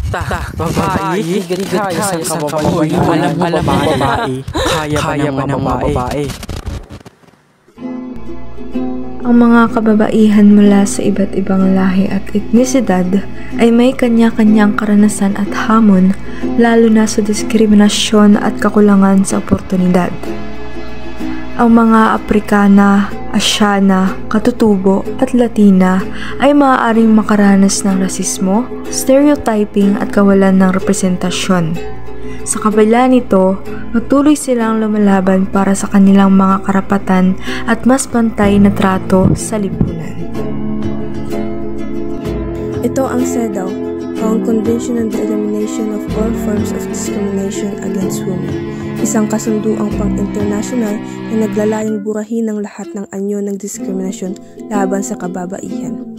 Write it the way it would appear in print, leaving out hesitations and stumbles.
Babae, kaya sa kababaihan, alam babae, kaya pa ng babae. Ang mga kababaihan mula sa iba't ibang lahi at etnisidad ay may kanya-kanyang karanasan at hamon, lalo na sa diskriminasyon at kakulangan sa oportunidad. Ang mga Aprikana, Asyana, Katutubo at Latina ay maaaring makaranas ng rasismo, stereotyping at kawalan ng representasyon. Sa kabila nito, patuloy silang lumalaban para sa kanilang mga karapatan at mas pantay na trato sa lipunan. Ito ang CEDAW, ang Convention on the Elimination of All Forms of Discrimination Against Women, isang kasunduang pang-internasyonal na naglalayong burahin ang lahat ng anyo ng diskriminasyon laban sa kababaihan.